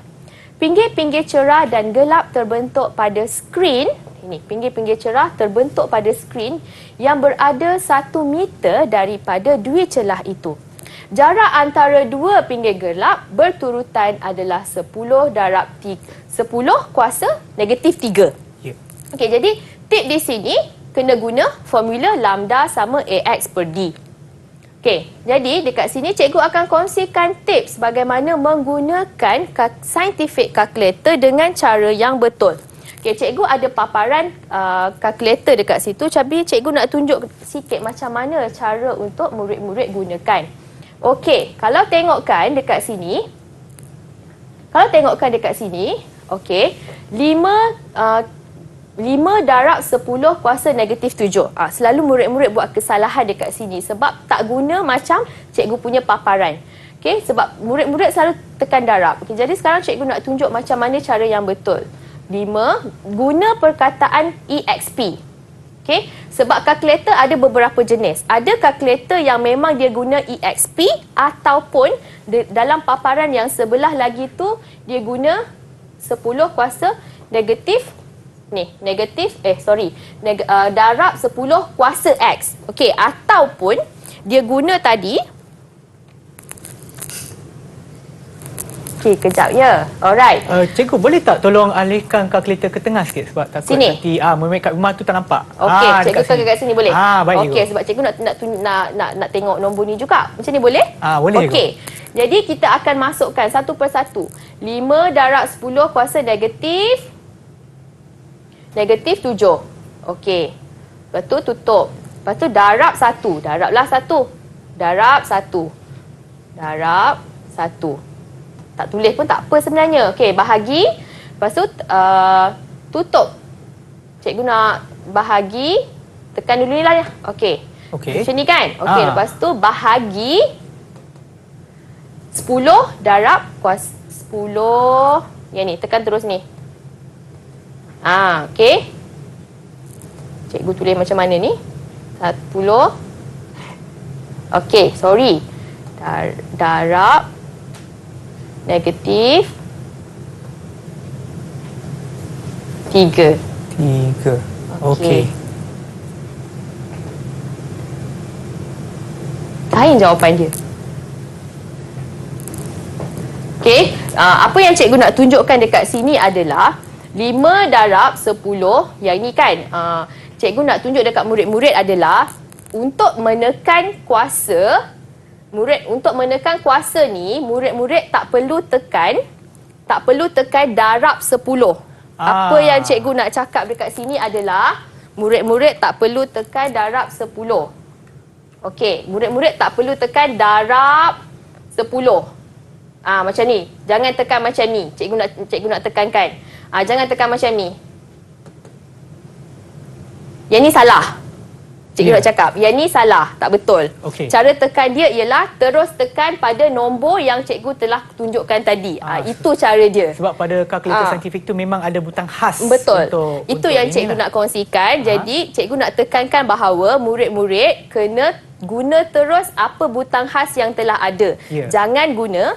Pinggir-pinggir cerah dan gelap terbentuk pada skrin. Ini pinggir-pinggir cerah terbentuk pada skrin yang berada 1 meter daripada 2 celah itu. Jarak antara 2 pinggir gelap berturutan adalah 10 darab 10 kuasa negatif 3. Okey, jadi tip di sini kena guna formula lambda sama AX per D. Okey, jadi dekat sini cikgu akan kongsikan tips bagaimana menggunakan scientific calculator dengan cara yang betul. Okey, cikgu ada paparan kalkulator dekat situ. Tapi cikgu nak tunjuk sikit macam mana cara untuk murid-murid gunakan. Okey, kalau tengokkan dekat sini. darab 10 kuasa negatif 7. Selalu murid-murid buat kesalahan dekat sini sebab tak guna macam cikgu punya paparan. Okey, sebab murid-murid selalu tekan darab. Okey, jadi sekarang cikgu nak tunjuk macam mana cara yang betul. 5, guna perkataan EXP. Okey, sebab kalkulator ada beberapa jenis. Ada kalkulator yang memang dia guna EXP ataupun dalam paparan yang sebelah lagi tu dia guna 10 kuasa negatif darab 10 kuasa X. Okey, ataupun dia guna tadi. Okey, kejap ya. Alright.
Cikgu boleh tak tolong alihkan kalkulator ke tengah sikit sebab takut
Sini.
nanti memek kat rumah tu tak nampak.
Okey, cikgu pakai kat sini boleh?
Baik.
Okey, sebab cikgu nak tengok nombor ni juga. Macam ni boleh?
Boleh.
Okey. Jadi kita akan masukkan satu persatu. 5 darab 10 kuasa negatif 7. Okey. Lepas tu tutup. Lepas tu darab 1. Darablah 1. Darab 1. Darab 1. Tak tulis pun tak apa sebenarnya. Okey, bahagi. Lepas tu tutup. Cikgu nak bahagi. Tekan dulu ni lah ya. Okey. Macam ni kan? Okey, lepas tu bahagi 10 darab kuasa 10. Yang ni, tekan terus ni. Okey. Cikgu tulis macam mana ni? 10. Okey, sorry. Darab negatif 3.
Okey.
Lain jawapan dia. Okey, apa yang cikgu nak tunjukkan dekat sini adalah 5 darab 10, yang ini kan, cikgu nak tunjuk dekat murid-murid adalah untuk menekan kuasa, ni, murid-murid tak perlu tekan darab 10. Apa yang cikgu nak cakap dekat sini adalah murid-murid tak perlu tekan darab 10. Okey, murid-murid tak perlu tekan darab 10. Macam ni. Jangan tekan macam ni. Cikgu nak tekankan. Jangan tekan macam ni. Yang ni salah. Cikgu nak cakap, yang ni salah, tak betul. Cara tekan dia ialah terus tekan pada nombor yang cikgu telah tunjukkan tadi. Itu cara dia.
Sebab pada kalkulator saintifik tu memang ada butang khas.
Betul. Itu yang cikgu nak kongsikan. Jadi cikgu nak tekankan bahawa murid-murid kena guna terus apa butang khas yang telah ada. Jangan guna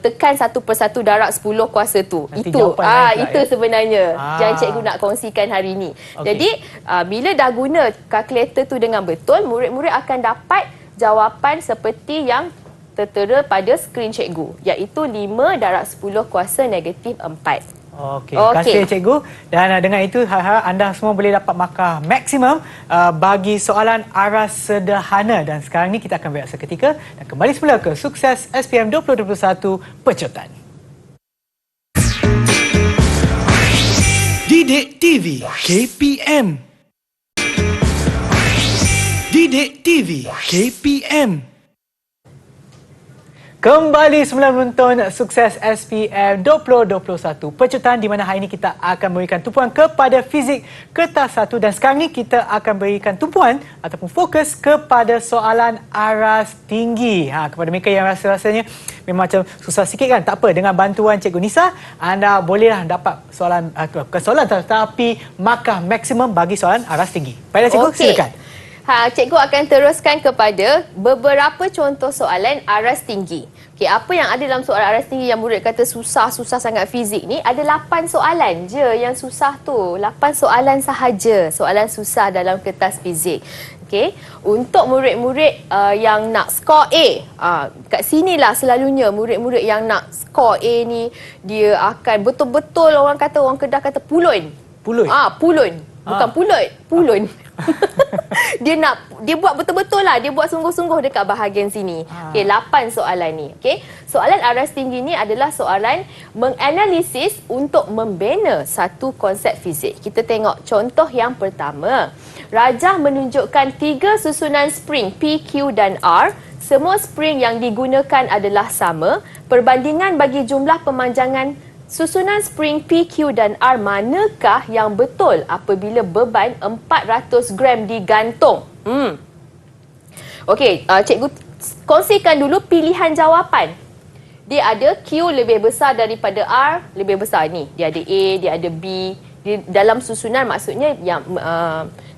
tekan satu persatu darab 10 kuasa tu.
Nanti
Itu
itu
sebenarnya yang cikgu nak kongsikan hari ini. Jadi bila dah guna kalkulator tu dengan betul, murid-murid akan dapat jawapan seperti yang tertera pada skrin cikgu, iaitu 5 darab 10 kuasa negatif 4.
Okey, terima kasih cikgu. Dan dengan itu harap anda semua boleh dapat markah maksimum bagi soalan aras sederhana. Dan sekarang ni kita akan berehat seketika dan kembali semula ke Sukses SPM 2021 Pecotan.
Didik TV KPM. Didik TV KPM.
Kembali semula menonton Sukses SPM 2021 Pecotan, di mana hari ini kita akan memberikan tumpuan kepada fizik kertas 1 dan sekarang ni kita akan berikan tumpuan ataupun fokus kepada soalan aras tinggi. Kepada mereka yang rasa-rasanya memang macam susah sikit kan, tak apa, dengan bantuan Cikgu Nisa anda bolehlah dapat soalan, bukan soalan tetapi markah maksimum bagi soalan aras tinggi. Baiklah cikgu, silakan.
Cikgu akan teruskan kepada beberapa contoh soalan aras tinggi. Okey, apa yang ada dalam soalan aras tinggi yang murid kata susah sangat fizik ni? Ada 8 soalan je yang susah tu. 8 soalan sahaja, soalan susah dalam kertas fizik. Okey, untuk murid-murid yang nak skor A, kat sinilah selalunya murid-murid yang nak skor A ni dia akan betul-betul orang Kedah kata pulun. Pulun. Bukan pulut, pulun. Dia buat betul-betul lah. Dia buat sungguh-sungguh dekat bahagian sini. Okey, 8 soalan ni. Okey, soalan aras tinggi ni adalah soalan menganalisis untuk membina satu konsep fizik. Kita tengok contoh yang pertama. Rajah menunjukkan 3 susunan spring P, Q dan R. Semua spring yang digunakan adalah sama. Perbandingan bagi jumlah pemanjangan susunan spring P, Q dan R manakah yang betul apabila beban 400 gram digantung? Okey, cikgu kongsikan dulu pilihan jawapan. Dia ada Q lebih besar daripada R, lebih besar ni. Dia ada A, dia ada B. Dalam susunan maksudnya yang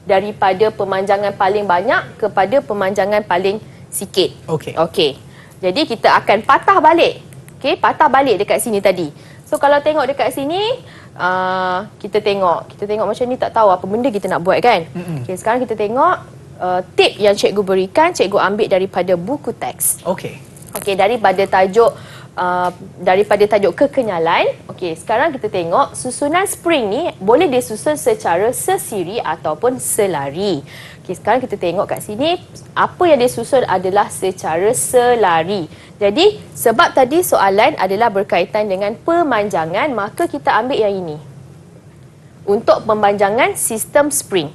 daripada pemanjangan paling banyak kepada pemanjangan paling sikit. Okey. Jadi kita akan patah balik. Okey, patah balik dekat sini tadi. So kalau tengok dekat sini, kita tengok macam ni, tak tahu apa benda kita nak buat kan. Okey, sekarang kita tengok tip yang cikgu berikan, cikgu ambil daripada buku teks. Okey, daripada tajuk kekenyalan. Okey, sekarang kita tengok susunan spring ni boleh disusun secara sesiri ataupun selari. Okey, sekarang kita tengok kat sini, apa yang disusun adalah secara selari. Jadi, sebab tadi soalan adalah berkaitan dengan pemanjangan, maka kita ambil yang ini. Untuk pemanjangan sistem spring.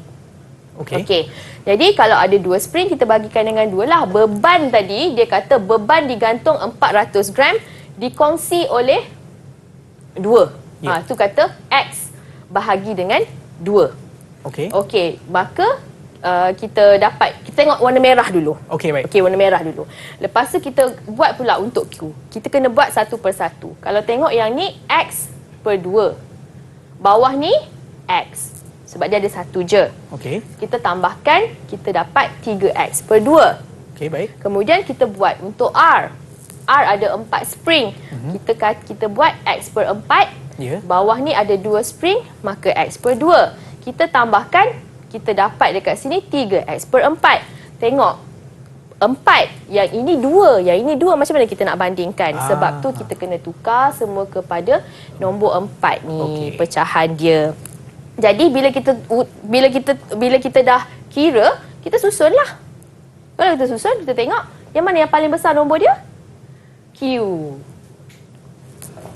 Okey. Jadi, kalau ada 2 spring, kita bagikan dengan 2 lah. Beban tadi, dia kata beban digantung 400 gram dikongsi oleh 2. Itu kata X bahagi dengan 2. Okey, maka kita tengok warna merah dulu. Okey, warna merah dulu. Lepas tu kita buat pula untuk Q. Kita kena buat satu persatu. Kalau tengok yang ni X per 2. Bawah ni X. Sebab dia ada satu je. Kita tambahkan, kita dapat 3X per 2. Baik. Kemudian kita buat untuk R. R ada 4 spring. Kita buat X per 4. Bawah ni ada 2 spring, maka X per 2. Kita tambahkan, kita dapat dekat sini 3X per 4. Tengok, 4. Yang ini 2. Yang ini 2. Macam mana kita nak bandingkan? Sebab tu kita kena tukar semua kepada nombor 4 ni. Pecahan dia. Jadi bila kita dah kira, kita susunlah. Kalau kita susun, kita tengok yang mana yang paling besar nombor dia? Q.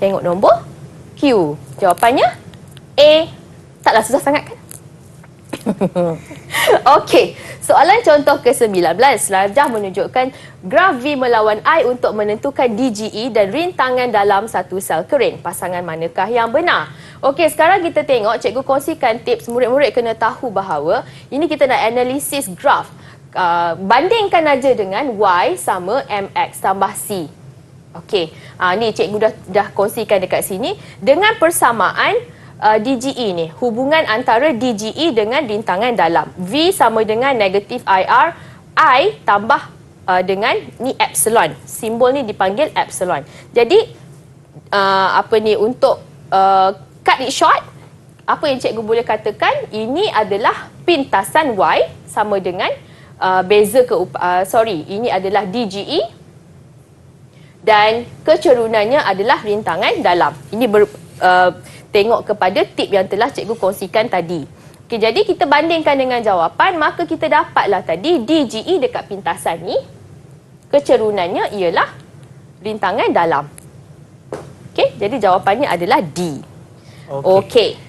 Tengok nombor Q. Jawapannya A. Taklah susah sangat kan? Okey, soalan contoh ke-19. Selajah menunjukkan graf V melawan I untuk menentukan DGE dan rintangan dalam satu sel kering. Pasangan manakah yang benar? Okey, sekarang kita tengok, cikgu kongsikan tips murid-murid kena tahu bahawa ini kita nak analisis graf. Bandingkan aja dengan Y sama MX tambah C. Okey, ni cikgu dah kongsikan dekat sini. Dengan persamaan DGE ni, hubungan antara DGE dengan rintangan dalam. V sama dengan negatif IR, I tambah dengan ni epsilon. Simbol ni dipanggil epsilon. Jadi untuk cut it short, apa yang cikgu boleh katakan, ini adalah pintasan Y sama dengan ini adalah DGE dan kecerunannya adalah rintangan dalam. Ini tengok kepada tip yang telah cikgu kongsikan tadi. Okey, jadi kita bandingkan dengan jawapan, maka kita dapatlah tadi DGE dekat pintasan ni, kecerunannya ialah rintangan dalam. Okey, jadi jawapannya adalah D. Okey.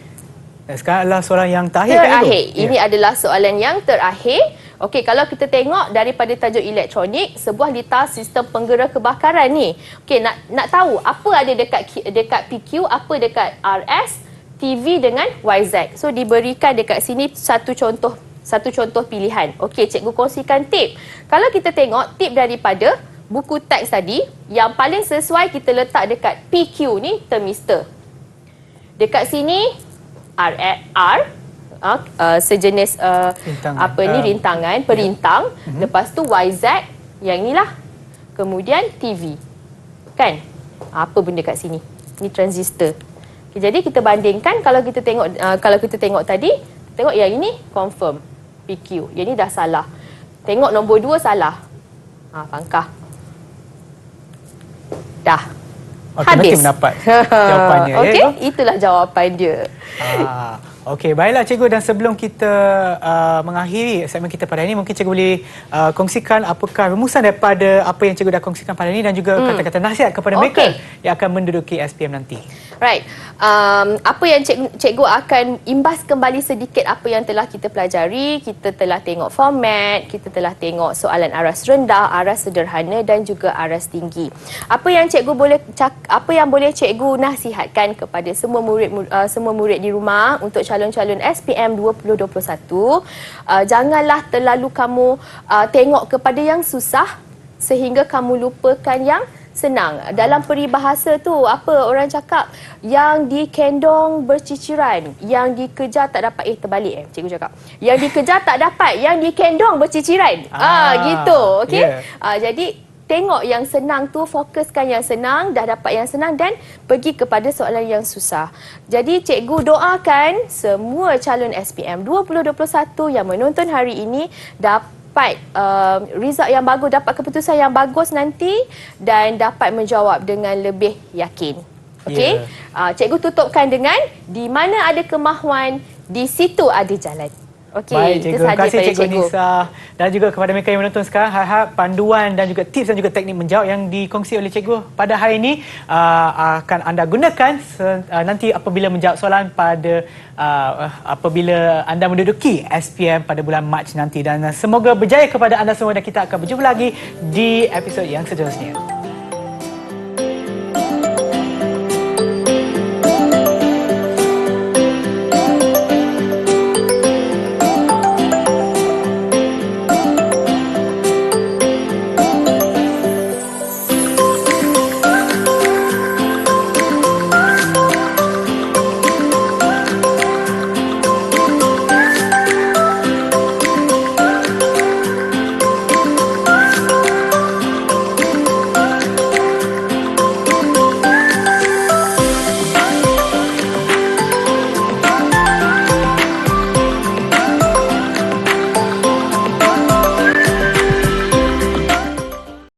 Dan sekarang adalah soalan yang terakhir.
Ini adalah soalan yang terakhir. Okey, kalau kita tengok daripada tajuk elektronik, sebuah litar sistem penggera kebakaran ni. Okey, nak tahu apa ada dekat PQ, apa dekat RS, TV dengan YZ. So diberikan dekat sini satu contoh pilihan. Okey, cikgu kongsikan tip. Kalau kita tengok tip daripada buku teks tadi, yang paling sesuai kita letak dekat PQ ni termistor. Dekat sini sejenis rintangan, perintang. Lepas tu YZ, yang inilah. Kemudian TV. Kan? Apa benda kat sini? Ni transistor. Okay, jadi kita bandingkan, kalau kita tengok tadi, tengok yang ini confirm PQ. Yang ni dah salah. Tengok nombor 2 salah. Pangkah. Dah.
Habis. Nanti mendapat jawapannya.
Okey, itulah jawapan dia.
Okey, baiklah cikgu, dan sebelum kita mengakhiri segmen kita pada hari ini, mungkin cikgu boleh kongsikan apakah rumusan daripada apa yang cikgu dah kongsikan pada hari ini dan juga kata-kata nasihat kepada mereka yang akan menduduki SPM nanti.
Right. Apa yang cikgu akan imbas kembali sedikit apa yang telah kita pelajari. Kita telah tengok format, kita telah tengok soalan aras rendah, aras sederhana dan juga aras tinggi. Apa yang boleh cikgu nasihatkan kepada semua murid di rumah untuk calon-calon SPM 2021, janganlah terlalu kamu tengok kepada yang susah sehingga kamu lupakan yang senang. Dalam peribahasa tu, apa orang cakap? Yang dikendong berciciran, yang dikejar tak dapat. Terbalik cikgu cakap. Yang dikejar tak dapat, yang dikendong berciciran. Gitu. Okey.
Yeah.
Jadi tengok yang senang tu, fokuskan yang senang, dah dapat yang senang dan pergi kepada soalan yang susah. Jadi cikgu doakan semua calon SPM 2021 yang menonton hari ini dapat result yang bagus, dapat keputusan yang bagus nanti dan dapat menjawab dengan lebih yakin. Okey? Cikgu tutupkan dengan di mana ada kemahuan, di situ ada jalan. Okey,
baik cikgu, terima kasih cikgu Nisa dan juga kepada mereka yang menonton sekarang. Harap panduan dan juga tips dan juga teknik menjawab yang dikongsi oleh cikgu pada hari ini akan anda gunakan nanti apabila menjawab soalan pada apabila anda menduduki SPM pada bulan Mac nanti, dan semoga berjaya kepada anda semua dan kita akan berjumpa lagi di episod yang seterusnya.